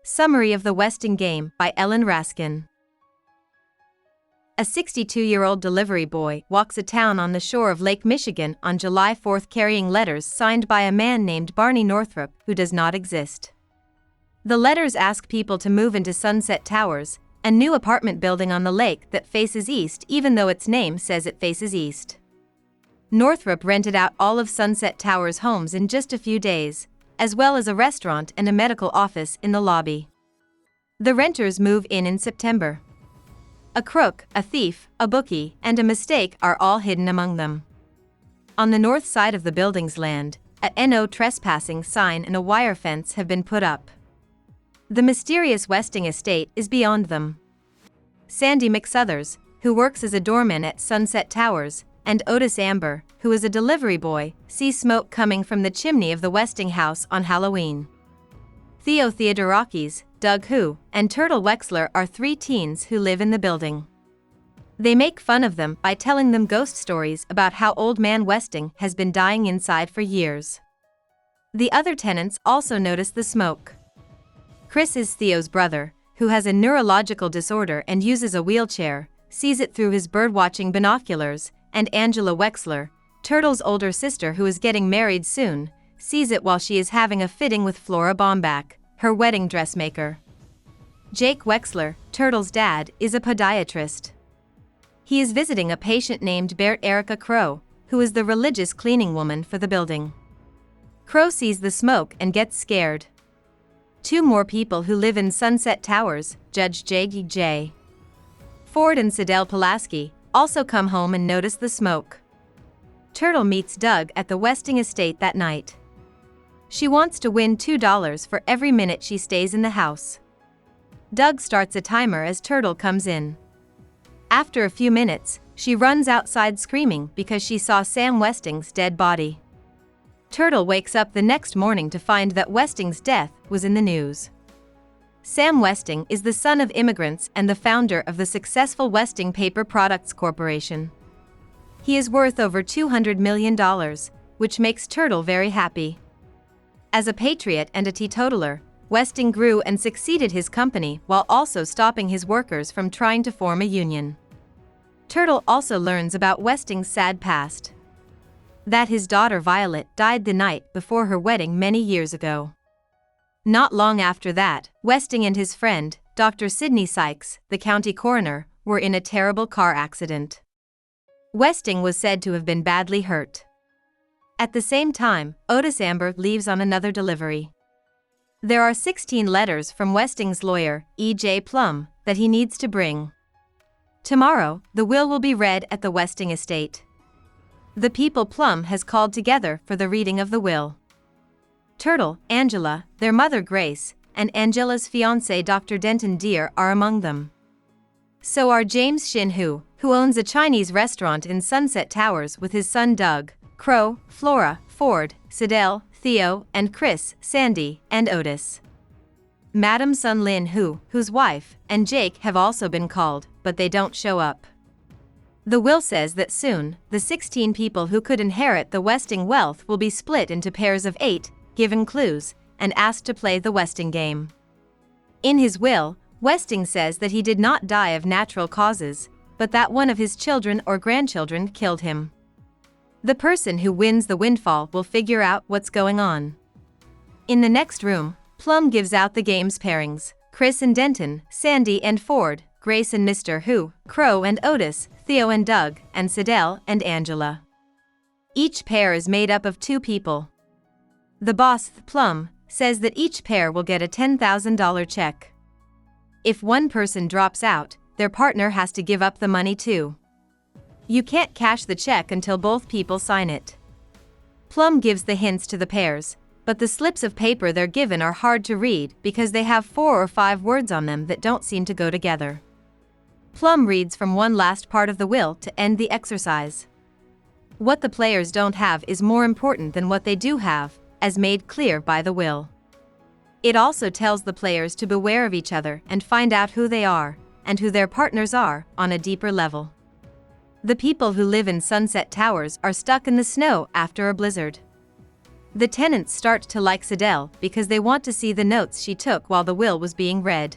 Summary of the Westing Game by Ellen Raskin. A 62-year-old delivery boy walks a town on the shore of Lake Michigan on July 4 carrying letters signed by a man named Barney Northrop who does not exist. The letters ask people to move into Sunset Towers, a new apartment building on the lake that faces east even though its name says it faces east. Northrop rented out all of Sunset Towers' homes in just a few days, as well as a restaurant and a medical office in the lobby. The renters move in September. A crook, a thief, a bookie, and a mistake are all hidden among them. On the north side of the building's land, a "No trespassing" sign and a wire fence have been put up. The mysterious Westing estate is beyond them. Sandy McSuthers, who works as a doorman at Sunset Towers, and Otis Amber, who is a delivery boy, see smoke coming from the chimney of the Westing house on Halloween. Theo Theodorakis, Doug Hu, and Turtle Wexler are three teens who live in the building. They make fun of them by telling them ghost stories about how Old Man Westing has been dying inside for years. The other tenants also notice the smoke. Chris is Theo's brother, who has a neurological disorder and uses a wheelchair, sees it through his birdwatching binoculars, and Angela Wexler, Turtle's older sister who is getting married soon, sees it while she is having a fitting with Flora Baumbach, her wedding dressmaker. Jake Wexler, Turtle's dad, is a podiatrist. He is visiting a patient named Bear Erica Crow, who is the religious cleaning woman for the building. Crow sees the smoke and gets scared. Two more people who live in Sunset Towers, Judge J. Ford and Sidel Pulaski, also come home and notice the smoke. Turtle meets Doug at the Westing estate that night. She wants to win $2 for every minute she stays in the house. Doug starts a timer as Turtle comes in. After a few minutes, she runs outside screaming because she saw Sam Westing's dead body. Turtle wakes up the next morning to find that Westing's death was in the news. Sam Westing is the son of immigrants and the founder of the successful Westing Paper Products Corporation. He is worth over $200 million, which makes Turtle very happy. As a patriot and a teetotaler, Westing grew and succeeded his company while also stopping his workers from trying to form a union. Turtle also learns about Westing's sad past. That his daughter Violet died the night before her wedding many years ago. Not long after that, Westing and his friend, Dr. Sidney Sykes, the county coroner, were in a terrible car accident. Westing was said to have been badly hurt. At the same time, Otis Amber leaves on another delivery. There are 16 letters from Westing's lawyer, E.J. Plum, that he needs to bring. Tomorrow, the will be read at the Westing estate. The people Plum has called together for the reading of the will. Turtle, Angela, their mother Grace, and Angela's fiancé Dr. Denton Deere are among them. So are James Shin who owns a Chinese restaurant in Sunset Towers with his son Doug, Crow, Flora, Ford, Sidel, Theo, and Chris, Sandy, and Otis. Madam Sun Lin whose wife, and Jake have also been called, but they don't show up. The will says that soon, the 16 people who could inherit the Westing wealth will be split into pairs of 8, given clues, and asked to play the Westing game. In his will, Westing says that he did not die of natural causes, but that one of his children or grandchildren killed him. The person who wins the windfall will figure out what's going on. In the next room, Plum gives out the game's pairings: Chris and Denton, Sandy and Ford, Grace and Mr. Who, Crow and Otis, Theo and Doug, and Sidel and Angela. Each pair is made up of 2 people. The boss, Plum, says that each pair will get a $10,000 check. If one person drops out, their partner has to give up the money too. You can't cash the check until both people sign it. Plum gives the hints to the pairs, but the slips of paper they're given are hard to read because they have 4 or 5 words on them that don't seem to go together. Plum reads from one last part of the will to end the exercise. What the players don't have is more important than what they do have, as made clear by the will. It also tells the players to beware of each other and find out who they are, and who their partners are, on a deeper level. The people who live in Sunset Towers are stuck in the snow after a blizzard. The tenants start to like Siddell because they want to see the notes she took while the will was being read.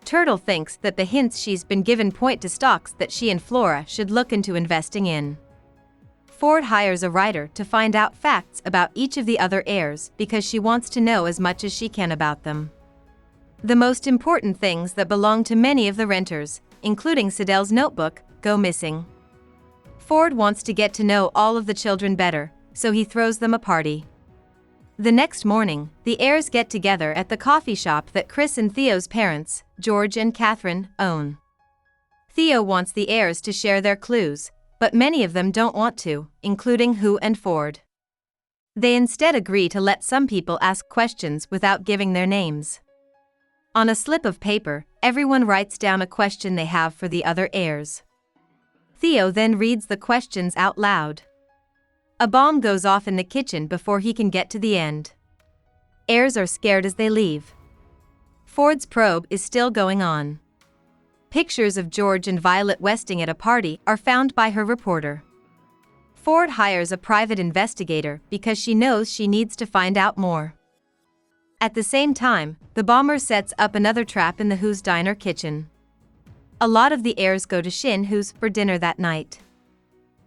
Turtle thinks that the hints she's been given point to stocks that she and Flora should look into investing in. Ford hires a writer to find out facts about each of the other heirs because she wants to know as much as she can about them. The most important things that belong to many of the renters, including Siddell's notebook, go missing. Ford wants to get to know all of the children better, so he throws them a party. The next morning, the heirs get together at the coffee shop that Chris and Theo's parents, George and Catherine, own. Theo wants the heirs to share their clues, but many of them don't want to, including Hugh and Ford. They instead agree to let some people ask questions without giving their names. On a slip of paper, everyone writes down a question they have for the other heirs. Theo then reads the questions out loud. A bomb goes off in the kitchen before he can get to the end. Heirs are scared as they leave. Ford's probe is still going on. Pictures of George and Violet Westing at a party are found by her reporter. Ford hires a private investigator because she knows she needs to find out more. At the same time, the bomber sets up another trap in the Who's Diner kitchen. A lot of the heirs go to Shin Who's for dinner that night.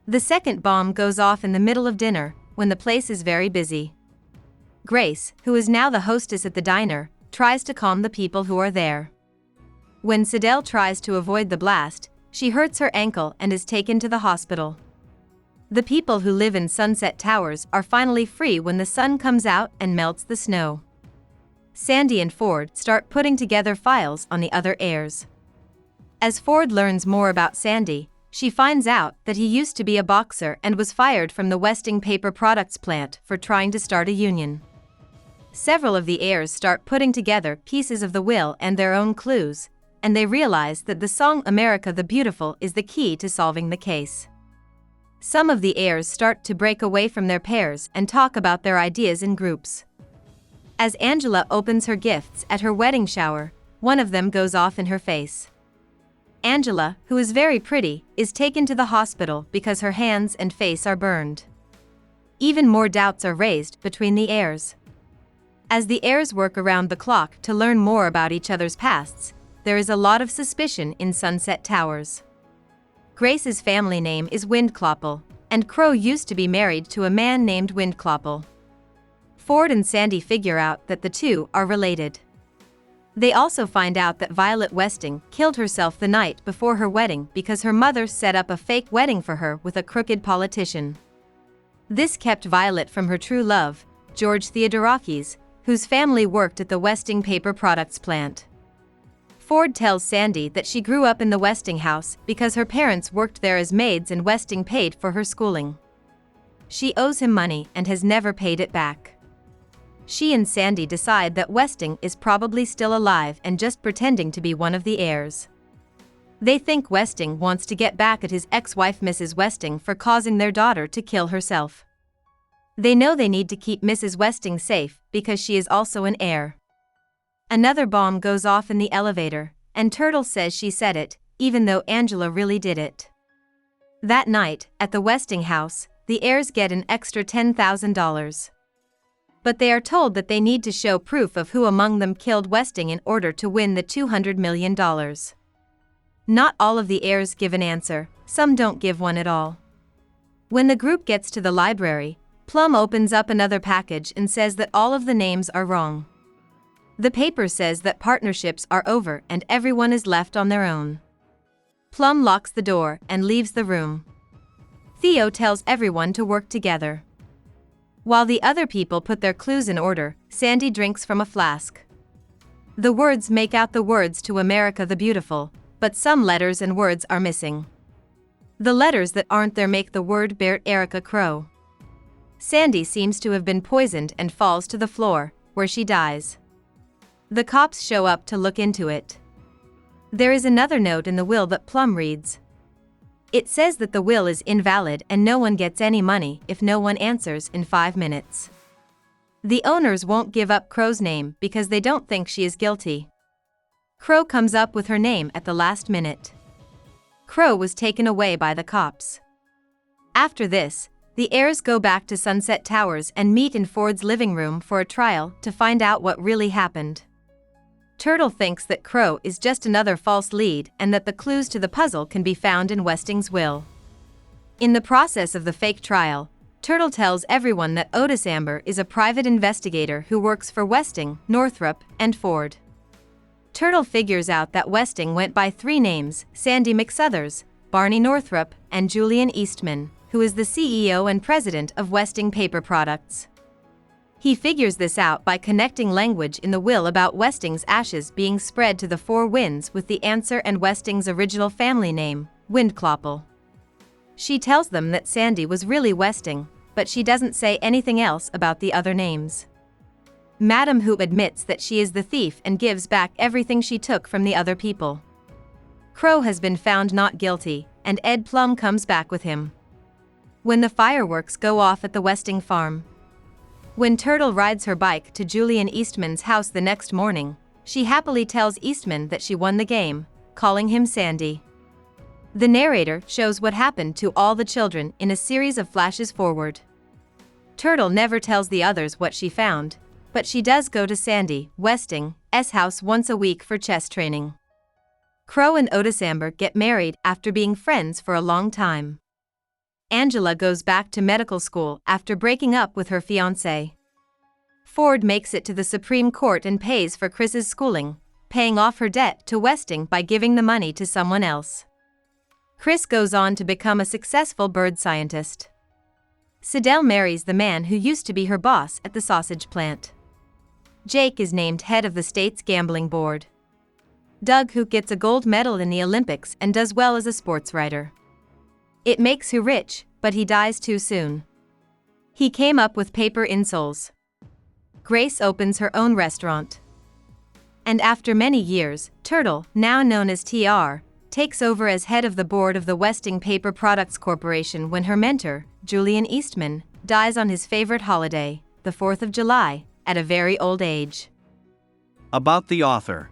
The second bomb goes off in the middle of dinner, when the place is very busy. Grace, who is now the hostess at the diner, tries to calm the people who are there. When Siddell tries to avoid the blast, she hurts her ankle and is taken to the hospital. The people who live in Sunset Towers are finally free when the sun comes out and melts the snow. Sandy and Ford start putting together files on the other heirs. As Ford learns more about Sandy, she finds out that he used to be a boxer and was fired from the Westing paper products plant for trying to start a union. Several of the heirs start putting together pieces of the will and their own clues, and they realize that the song America the Beautiful is the key to solving the case. Some of the heirs start to break away from their pairs and talk about their ideas in groups. As Angela opens her gifts at her wedding shower, one of them goes off in her face. Angela, who is very pretty, is taken to the hospital because her hands and face are burned. Even more doubts are raised between the heirs. As the heirs work around the clock to learn more about each other's pasts, there is a lot of suspicion in Sunset Towers. Grace's family name is Windkloppel, and Crow used to be married to a man named Windkloppel. Ford and Sandy figure out that the two are related. They also find out that Violet Westing killed herself the night before her wedding because her mother set up a fake wedding for her with a crooked politician. This kept Violet from her true love, George Theodorakis, whose family worked at the Westing paper products plant. Ford tells Sandy that she grew up in the Westing house because her parents worked there as maids and Westing paid for her schooling. She owes him money and has never paid it back. She and Sandy decide that Westing is probably still alive and just pretending to be one of the heirs. They think Westing wants to get back at his ex-wife Mrs. Westing for causing their daughter to kill herself. They know they need to keep Mrs. Westing safe because she is also an heir. Another bomb goes off in the elevator, and Turtle says she said it, even though Angela really did it. That night, at the Westing house, the heirs get an extra $10,000. But they are told that they need to show proof of who among them killed Westing in order to win the $200 million. Not all of the heirs give an answer, some don't give one at all. When the group gets to the library, Plum opens up another package and says that all of the names are wrong. The paper says that partnerships are over and everyone is left on their own. Plum locks the door and leaves the room. Theo tells everyone to work together. While the other people put their clues in order, Sandy drinks from a flask. The words make out the words to America the Beautiful, but some letters and words are missing. The letters that aren't there make the word bear Erica Crow. Sandy seems to have been poisoned and falls to the floor, where she dies. The cops show up to look into it. There is another note in the will that Plum reads. It says that the will is invalid and no one gets any money if no one answers in 5 minutes. The owners won't give up Crow's name because they don't think she is guilty. Crow comes up with her name at the last minute. Crow was taken away by the cops. After this, The heirs go back to Sunset Towers and meet in Ford's living room for a trial to find out what really happened. Turtle thinks that Crow is just another false lead and that the clues to the puzzle can be found in Westing's will. In the process of the fake trial, Turtle tells everyone that Otis Amber is a private investigator who works for Westing, Northrop, and Ford. Turtle figures out that Westing went by 3 names: Sandy McSuthers, Barney Northrop, and Julian Eastman, who is the CEO and president of Westing Paper Products. He figures this out by connecting language in the will about Westing's ashes being spread to the 4 winds with the answer and Westing's original family name, Windcloppel. She tells them that Sandy was really Westing, but she doesn't say anything else about the other names. Madam Who admits that she is the thief and gives back everything she took from the other people. Crow has been found not guilty, and Ed Plum comes back with him. When the fireworks go off at the Westing farm. When Turtle rides her bike to Julian Eastman's house the next morning, she happily tells Eastman that she won the game, calling him Sandy. The narrator shows what happened to all the children in a series of flashes forward. Turtle never tells the others what she found, but she does go to Sandy, Westing's house once a week for chess training. Crow and Otis Amber get married after being friends for a long time. Angela goes back to medical school after breaking up with her fiancé. Ford makes it to the Supreme Court and pays for Chris's schooling, paying off her debt to Westing by giving the money to someone else. Chris goes on to become a successful bird scientist. Sidel marries the man who used to be her boss at the sausage plant. Jake is named head of the state's gambling board. Doug Who gets a gold medal in the Olympics and does well as a sports writer. It makes Who rich, but he dies too soon. He came up with paper insoles. Grace opens her own restaurant. And after many years, Turtle, now known as TR, takes over as head of the board of the Westing Paper Products Corporation when her mentor, Julian Eastman, dies on his favorite holiday, the 4th of July, at a very old age. About the author.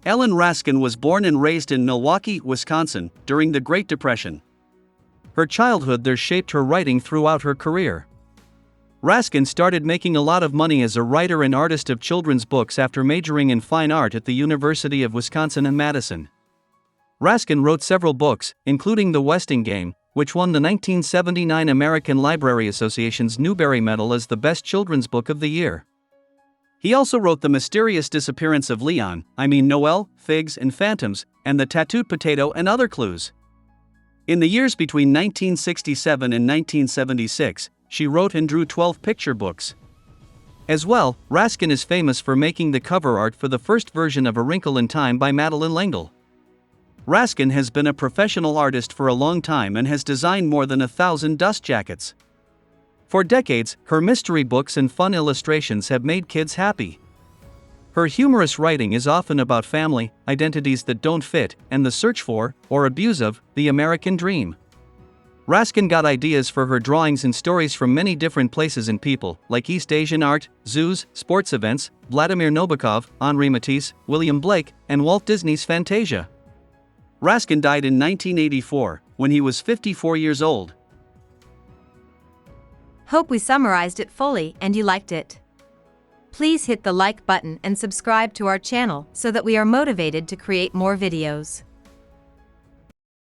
Ellen Raskin was born and raised in Milwaukee, Wisconsin, during the Great Depression. Her childhood there shaped her writing throughout her career. Raskin started making a lot of money as a writer and artist of children's books after majoring in fine art at the University of Wisconsin in Madison. Raskin wrote several books, including The Westing Game, which won the 1979 American Library Association's Newbery Medal as the best children's book of the year. He also wrote The Mysterious Disappearance of Noel, Figs and Phantoms, and The Tattooed Potato and Other Clues. In the years between 1967 and 1976, she wrote and drew 12 picture books. As well, Raskin is famous for making the cover art for the first version of A Wrinkle in Time by Madeleine L'Engle. Raskin has been a professional artist for a long time and has designed more than 1,000 dust jackets. For decades, her mystery books and fun illustrations have made kids happy. Her humorous writing is often about family, identities that don't fit, and the search for, or abuse of, the American dream. Raskin got ideas for her drawings and stories from many different places and people, like East Asian art, zoos, sports events, Vladimir Nabokov, Henri Matisse, William Blake, and Walt Disney's Fantasia. Raskin died in 1984, when he was 54 years old. Hope we summarized it fully and you liked it. Please hit the like button and subscribe to our channel so that we are motivated to create more videos.